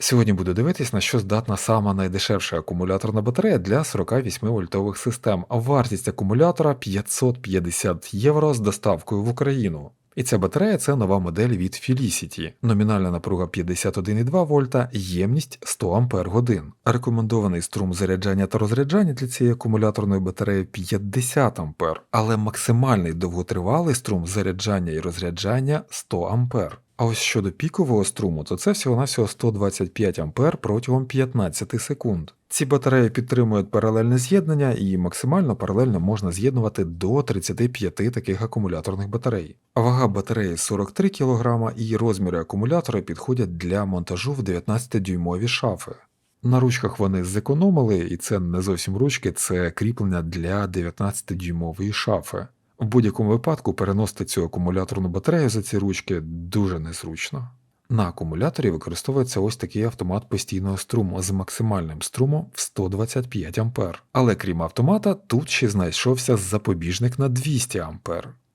Сьогодні буду дивитись, на що здатна сама найдешевша акумуляторна батарея для 48 вольтових систем. Вартість акумулятора 550 євро з доставкою в Україну. І ця батарея – це нова модель від Felicity. Номінальна напруга 51,2 вольта, ємність 100 Ампер годин. Рекомендований струм заряджання та розряджання для цієї акумуляторної батареї 50 Ампер, але максимальний довготривалий струм заряджання і розряджання 100 Ампер. А ось щодо пікового струму, то це всього-навсього 125 Ампер протягом 15 секунд. Ці батареї підтримують паралельне з'єднання і максимально паралельно можна з'єднувати до 35 таких акумуляторних батарей. Вага батареї 43 кг і розміри акумулятора підходять для монтажу в 19-дюймові шафи. На ручках вони зекономили, і це не зовсім ручки, це кріплення для 19-дюймової шафи. В будь-якому випадку переносити цю акумуляторну батарею за ці ручки дуже незручно. На акумуляторі використовується ось такий автомат постійного струму з максимальним струмом в 125 А. Але крім автомата, тут ще знайшовся запобіжник на 200 А.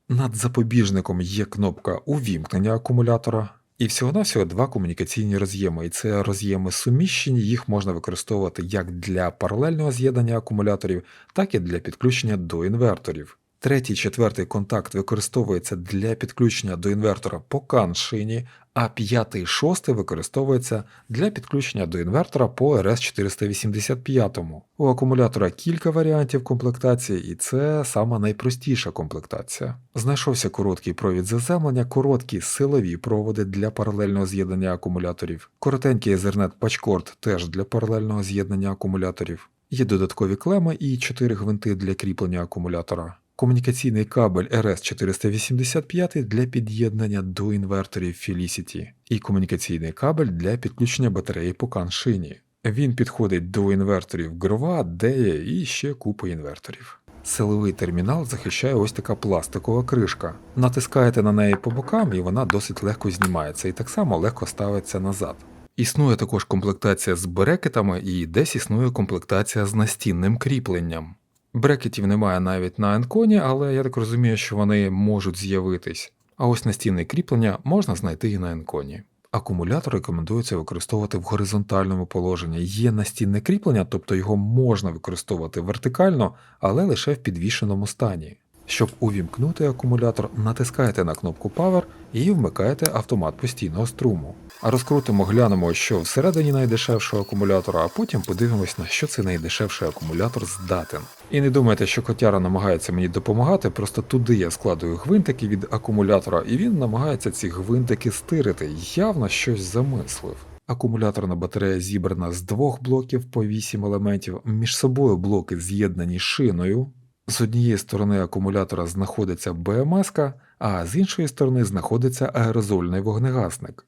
Над запобіжником є кнопка увімкнення акумулятора. І всього-навсього два комунікаційні роз'єми, і це роз'єми суміщені, їх можна використовувати як для паралельного з'єднання акумуляторів, так і для підключення до інверторів. Третій, четвертий контакт використовується для підключення до інвертора по CAN-шині, а п'ятий, шостий використовується для підключення до інвертора по RS485. У акумулятора кілька варіантів комплектації, і це сама найпростіша комплектація. Знайшовся короткий провід заземлення, короткі силові проводи для паралельного з'єднання акумуляторів, коротенький Ethernet патчкорд теж для паралельного з'єднання акумуляторів. Є додаткові клеми і 4 гвинти для кріплення акумулятора. Комунікаційний кабель RS485 для під'єднання до інверторів Felicity і комунікаційний кабель для підключення батареї по CAN-шині. Він підходить до інверторів Grova, DEA і ще купи інверторів. Силовий термінал захищає ось така пластикова кришка. Натискаєте на неї по бокам і вона досить легко знімається і так само легко ставиться назад. Існує також комплектація з брекетами і десь існує комплектація з настінним кріпленням. Брекетів немає навіть на Енконі, але я так розумію, що вони можуть з'явитись. А ось настінне кріплення можна знайти і на Енконі. Акумулятор рекомендується використовувати в горизонтальному положенні. Є настінне кріплення, тобто його можна використовувати вертикально, але лише в підвішеному стані. Щоб увімкнути акумулятор, натискаєте на кнопку Power і вмикаєте автомат постійного струму. А розкрутимо, глянемо, що всередині найдешевшого акумулятора, а потім подивимось, на що цей найдешевший акумулятор здатен. І не думайте, що котяра намагається мені допомагати, просто туди я складую гвинтики від акумулятора, і він намагається ці гвинтики стирити, явно щось замислив. Акумуляторна батарея зібрана з двох блоків по 8 елементів, між собою блоки з'єднані шиною. З однієї сторони акумулятора знаходиться БМС-ка, а з іншої сторони знаходиться аерозольний вогнегасник.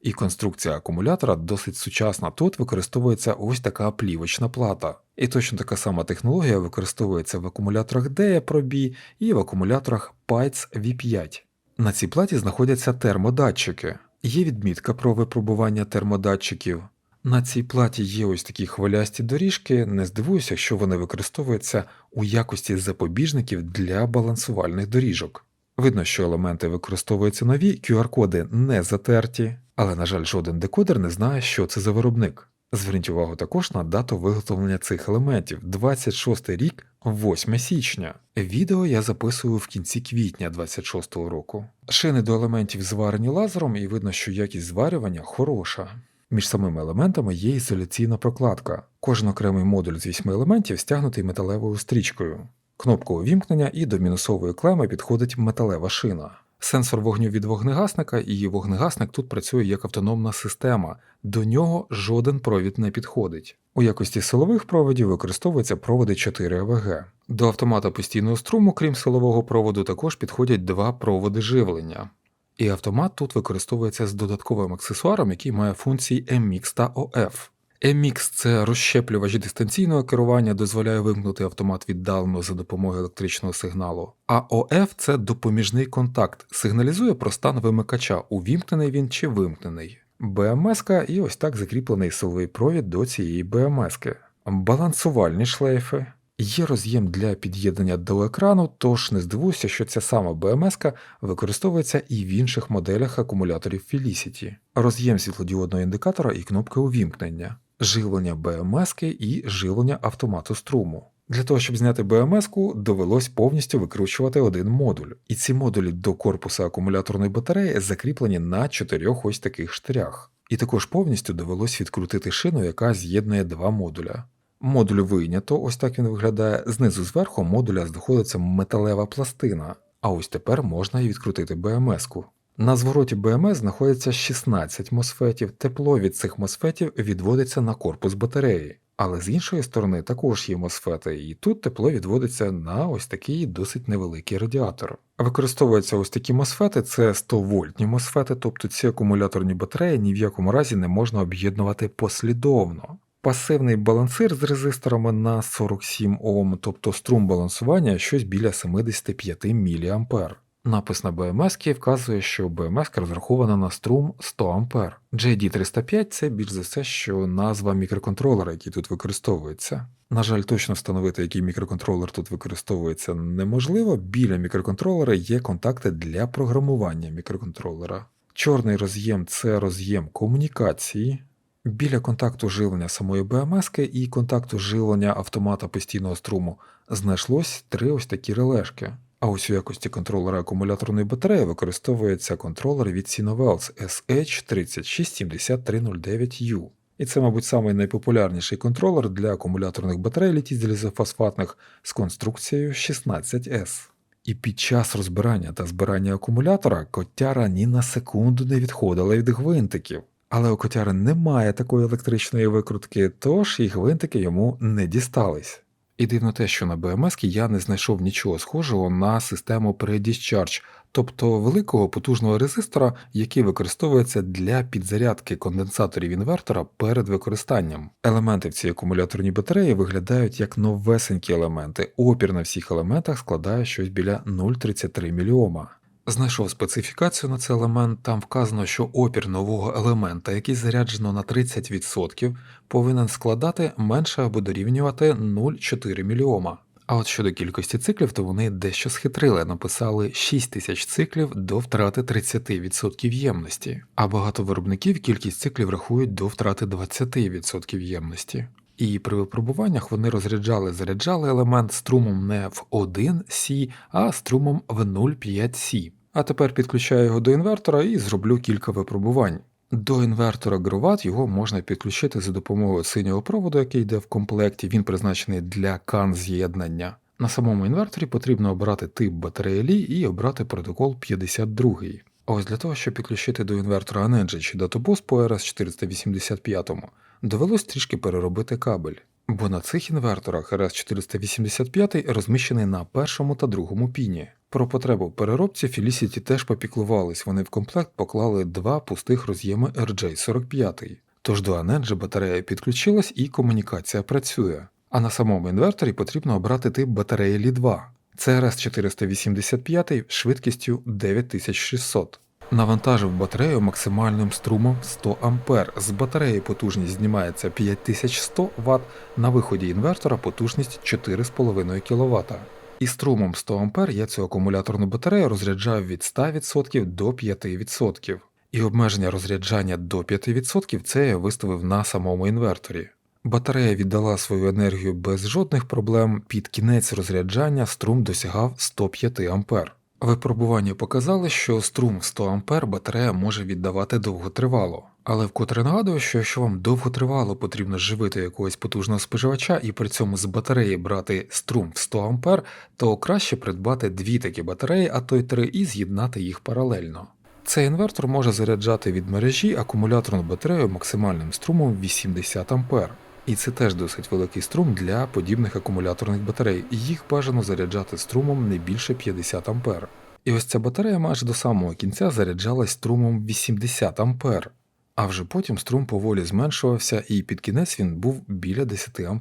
І конструкція акумулятора досить сучасна, тут використовується ось така плівочна плата. І точно така сама технологія використовується в акумуляторах DEA Pro-B і в акумуляторах PIETS V5. На цій платі знаходяться термодатчики. Є відмітка про випробування термодатчиків. На цій платі є ось такі хвилясті доріжки, не здивуюся, якщо вони використовуються у якості запобіжників для балансувальних доріжок. Видно, що елементи використовуються нові, QR-коди не затерті, але, на жаль, жоден декодер не знає, що це за виробник. Зверніть увагу також на дату виготовлення цих елементів – 26 рік, 8 січня. Відео я записую в кінці квітня 26 року. Шини до елементів зварені лазером і видно, що якість зварювання хороша. Між самими елементами є ізоляційна прокладка. Кожен окремий модуль з 8 елементів стягнутий металевою стрічкою. Кнопка увімкнення і до мінусової клеми підходить металева шина. Сенсор вогню від вогнегасника, і вогнегасник тут працює як автономна система, до нього жоден провід не підходить. У якості силових проводів використовуються проводи 4 АВГ. До автомата постійного струму, крім силового проводу, також підходять два проводи живлення. І автомат тут використовується з додатковим аксесуаром, який має функції MX та OF. MX – це розщеплювач дистанційного керування, дозволяє вимкнути автомат віддалено за допомогою електричного сигналу. А OF – це допоміжний контакт, сигналізує про стан вимикача, увімкнений він чи вимкнений. БМС-ка і ось так закріплений силовий провід до цієї БМС-ки. Балансувальні шлейфи. Є роз'єм для під'єднання до екрану, тож не здивуйся, що ця сама BMS використовується і в інших моделях акумуляторів Felicity. Роз'єм світлодіодного індикатора і кнопки увімкнення, живлення BMS і живлення автомату струму. Для того, щоб зняти BMS-ку, довелось повністю викручувати один модуль. І ці модулі до корпуса акумуляторної батареї закріплені на 4 ось таких штирях. І також повністю довелось відкрутити шину, яка з'єднує два модуля. Модуль вийнято, ось так він виглядає. Знизу зверху модуля знаходиться металева пластина, а ось тепер можна і відкрутити BMS-ку. На звороті BMS знаходиться 16 мосфетів, тепло від цих мосфетів відводиться на корпус батареї. Але з іншої сторони також є мосфети, і тут тепло відводиться на ось такий досить невеликий радіатор. Використовуються ось такі мосфети, це 100-вольтні мосфети, тобто ці акумуляторні батареї ні в якому разі не можна об'єднувати послідовно. Пасивний балансир з резисторами на 47 Ом, тобто струм балансування щось біля 75 мА. Напис на BMS вказує, що BMS розрахована на струм 100 А. JD305 – це більш за все, що назва мікроконтролера, який тут використовується. На жаль, точно встановити, який мікроконтролер тут використовується, неможливо. Біля мікроконтролера є контакти для програмування мікроконтролера. Чорний роз'єм – це роз'єм комунікації. Біля контакту живлення самої BMS і контакту живлення автомата постійного струму знайшлось 3 ось такі релешки. А ось у якості контролера акумуляторної батареї використовується контролер від Sinovells SH367309U. І це, мабуть, самий найпопулярніший контролер для акумуляторних батарей літій-залізофосфатних з конструкцією 16S. І під час розбирання та збирання акумулятора котяра ні на секунду не відходила від гвинтиків. Але у котяри немає такої електричної викрутки, тож і гвинтики йому не дістались. І дивно те, що на BMS я не знайшов нічого схожого на систему pre-discharge, тобто великого потужного резистора, який використовується для підзарядки конденсаторів інвертора перед використанням. Елементи в цій акумуляторній батареї виглядають як новесенькі елементи, опір на всіх елементах складає щось біля 0,33 мОм. Знайшов специфікацію на цей елемент, там вказано, що опір нового елемента, який заряджено на 30%, повинен складати менше або дорівнювати 0,4 мОм. А от щодо кількості циклів, то вони дещо схитрили, написали 6000 циклів до втрати 30% ємності, а багато виробників кількість циклів рахують до втрати 20% ємності. І при випробуваннях вони заряджали елемент струмом не в 1 С, а струмом в 0,5 С. А тепер підключаю його до інвертора і зроблю кілька випробувань. До інвертора Growatt його можна підключити за допомогою синього проводу, який йде в комплекті, він призначений для CAN-з'єднання. На самому інверторі потрібно обрати тип батареї Li і обрати протокол 52. А ось для того, щоб підключити до інвертора Anenji чи Databus по RS485, довелось трішки переробити кабель. Бо на цих інверторах RS485 розміщений на першому та другому піні. Про потребу в переробці Felicity теж попіклувались, вони в комплект поклали 2 пустих роз'єми RJ45. Тож до Anenji батарея підключилась і комунікація працює. А на самому інверторі потрібно обрати тип батареї Li2. Це RS485 швидкістю 9600. Навантажив батарею максимальним струмом 100 А. З батареї потужність знімається 5100 Вт, на виході інвертора потужність 4,5 кВт. І струмом 100 А я цю акумуляторну батарею розряджаю від 100% до 5%. І обмеження розряджання до 5% це я виставив на самому інверторі. Батарея віддала свою енергію без жодних проблем, під кінець розряджання струм досягав 105 А. Випробування показали, що струм 100 А батарея може віддавати довготривало. Але вкотре нагадую, що якщо вам довготривало потрібно живити якогось потужного споживача і при цьому з батареї брати струм в 100 А, то краще придбати 2 такі батареї, а то й 3, і з'єднати їх паралельно. Цей інвертор може заряджати від мережі акумуляторну батарею максимальним струмом 80 А. І це теж досить великий струм для подібних акумуляторних батарей, їх бажано заряджати струмом не більше 50 А. І ось ця батарея майже до самого кінця заряджалась струмом 80 А. А вже потім струм поволі зменшувався і під кінець він був біля 10 А.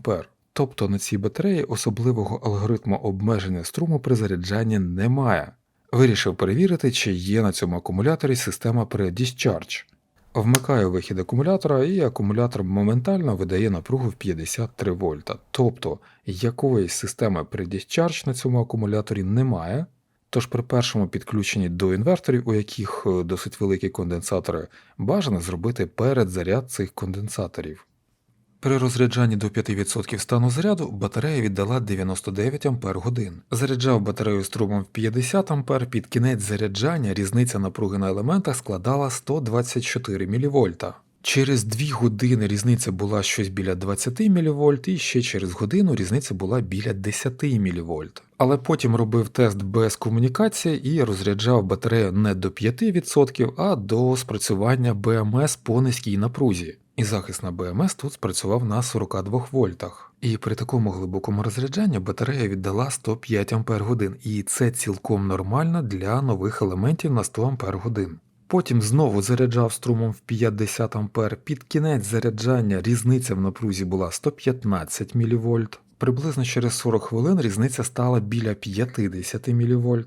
Тобто на цій батареї особливого алгоритму обмеження струму при заряджанні немає. Вирішив перевірити, чи є на цьому акумуляторі система pre-discharge. Вмикаю вихід акумулятора, і акумулятор моментально видає напругу в 53 вольта. Тобто якоїсь системи pre-discharge на цьому акумуляторі немає. Тож при першому підключенні до інверторів, у яких досить великі конденсатори, бажано зробити передзаряд цих конденсаторів. При розряджанні до 5% стану заряду батарея віддала 99 Ах. Заряджав батарею струмом в 50 А, під кінець заряджання різниця напруги на елементах складала 124 мВ. Через 2 години різниця була щось біля 20 мВ, і ще через годину різниця була біля 10 мВ. Але потім робив тест без комунікації і розряджав батарею не до 5%, а до спрацювання БМС по низькій напрузі. І захист на БМС тут спрацював на 42 вольтах. І при такому глибокому розряджанні батарея віддала 105 Ах, і це цілком нормально для нових елементів на 100 Ах. Потім знову заряджав струмом в 50 А, під кінець заряджання різниця в напрузі була 115 мВ. Приблизно через 40 хвилин різниця стала біля 50 мВ.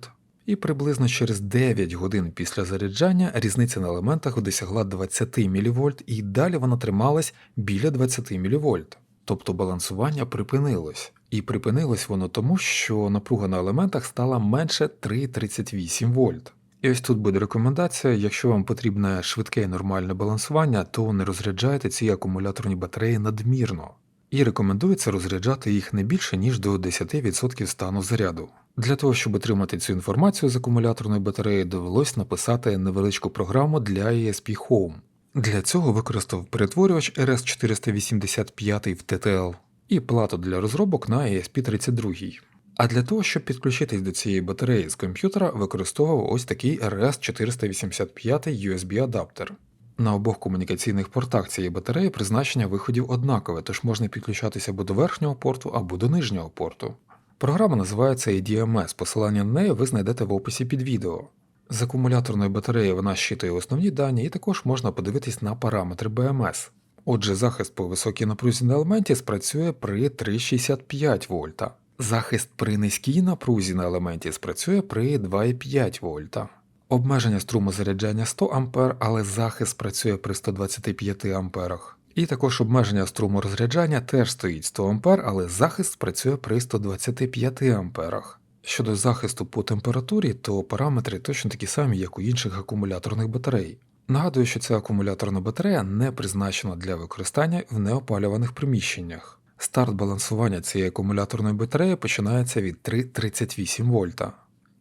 І приблизно через 9 годин після заряджання різниця на елементах досягла 20 мВ, і далі вона трималась біля 20 мВ. Тобто балансування припинилось. І припинилось воно тому, що напруга на елементах стала менше 3,38 вольт. І ось тут буде рекомендація: якщо вам потрібне швидке і нормальне балансування, то не розряджайте ці акумуляторні батареї надмірно. І рекомендується розряджати їх не більше, ніж до 10% стану заряду. Для того, щоб отримати цю інформацію з акумуляторної батареї, довелось написати невеличку програму для ESP Home. Для цього використав перетворювач RS485 в TTL і плату для розробок на ESP32. А для того, щоб підключитись до цієї батареї з комп'ютера, використовував ось такий RS485 USB-адаптер. На обох комунікаційних портах цієї батареї призначення виходів однакове, тож можна підключатися або до верхнього порту, або до нижнього порту. Програма називається ADMS, посилання на неї ви знайдете в описі під відео. З акумуляторної батареї вона щитує основні дані, і також можна подивитись на параметри BMS. Отже, захист по високій напрузі на елементі спрацює при 3,65 вольта. Захист при низькій напрузі на елементі спрацює при 2,5 вольта. Обмеження струму заряджання 100 А, але захист працює при 125 амперах. І також обмеження струму розряджання теж стоїть 100 А, але захист працює при 125 амперах. Щодо захисту по температурі, то параметри точно такі самі, як у інших акумуляторних батарей. Нагадую, що ця акумуляторна батарея не призначена для використання в неопалюваних приміщеннях. Старт балансування цієї акумуляторної батареї починається від 3,38 вольта.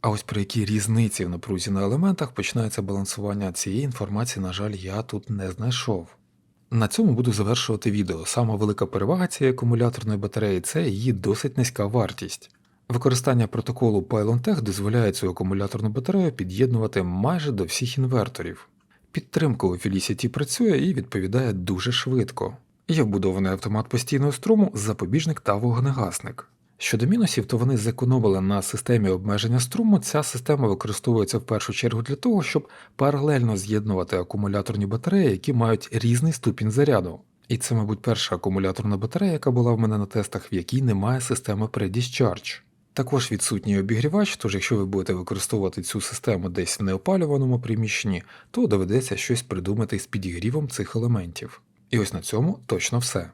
А ось при якій різниці в напрузі на елементах починається балансування цієї інформації, на жаль, я тут не знайшов. На цьому буду завершувати відео. Сама велика перевага цієї акумуляторної батареї – це її досить низька вартість. Використання протоколу Pylontech дозволяє цю акумуляторну батарею під'єднувати майже до всіх інверторів. Підтримка у Felicity працює і відповідає дуже швидко. Є вбудований автомат постійного струму, запобіжник та вогнегасник. Щодо мінусів, то вони зекономили на системі обмеження струму. Ця система використовується в першу чергу для того, щоб паралельно з'єднувати акумуляторні батареї, які мають різний ступінь заряду. І це, мабуть, перша акумуляторна батарея, яка була в мене на тестах, в якій немає системи pre-discharge. Також відсутній обігрівач, тож якщо ви будете використовувати цю систему десь в неопалюваному приміщенні, то доведеться щось придумати з підігрівом цих елементів. І ось на цьому точно все.